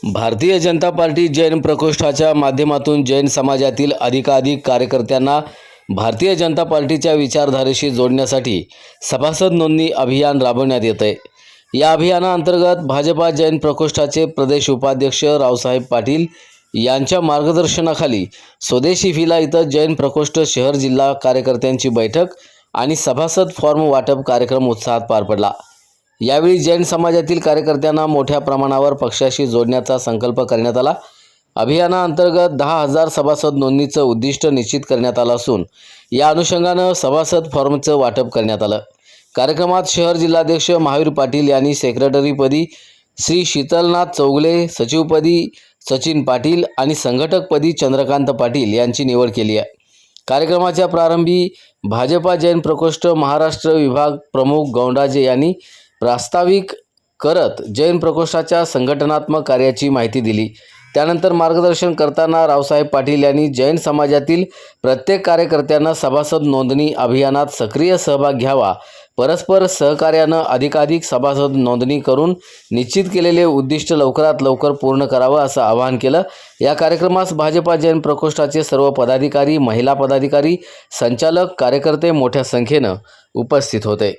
Bharatiya Janata party Jain प्रकोष्ठाच्या माध्यमातून जैन समाजातील अधिकाधिक कार्यकर्त्यांना भारतीय जनता पार्टीच्या विचारधारेशी जोडण्यासाठी सभासद नोंदणी अभियान राबवण्यात येत आहे। या अभियानाअंतर्गत भाजपा जैन प्रकोष्ठाचे प्रदेश उपाध्यक्ष रावसाहेब पाटील यांच्या मार्गदर्शनाखाली स्वदेशी फिला इथं जैन प्रकोष्ठ शहर जिल्हा कार्यकर्त्यांची बैठक आणि सभासद फॉर्म वाटप कार्यक्रम उत्साहात पार पडला। यावेळी जैन समाजातील कार्यकर्त्यांना मोठ्या प्रमाणावर पक्षाशी जोडण्याचा संकल्प करण्यात आला। अभियानाअंतर्गत 10,000 सभासद नोंदणीचं उद्दिष्ट निश्चित करण्यात आलं असून या अनुषंगानं सभासद फॉर्मचं वाटप करण्यात आलं। कार्यक्रमात शहर जिल्हाध्यक्ष महावीर पाटील यांनी सेक्रेटरीपदी श्री शीतलनाथ चौगले, सचिवपदी सचिन पाटील आणि संघटकपदी चंद्रकांत पाटील यांची निवड केली आहे। कार्यक्रमाच्या प्रारंभी भाजपा जैन प्रकोष्ठ महाराष्ट्र विभाग प्रमुख गौंडाजे यांनी प्रास्ताविक करत जैन प्रकोष्ठाच्या संघटनात्मक कार्याची माहिती दिली। त्यानंतर मार्गदर्शन करताना रावसाहेब पाटील यांनी जैन समाजातील प्रत्येक कार्यकर्त्यांना सभासद नोंदणी अभियानात सक्रिय सहभाग घ्यावा, परस्पर सहकार्यानं अधिकाधिक सभासद नोंदणी करून निश्चित केलेले उद्दिष्ट लवकरात लवकर पूर्ण करावं असं आवाहन केलं। या कार्यक्रमास भाजपा जैन प्रकोष्ठाचे सर्व पदाधिकारी, महिला पदाधिकारी, संचालक, कार्यकर्ते मोठ्या संख्येनं उपस्थित होते।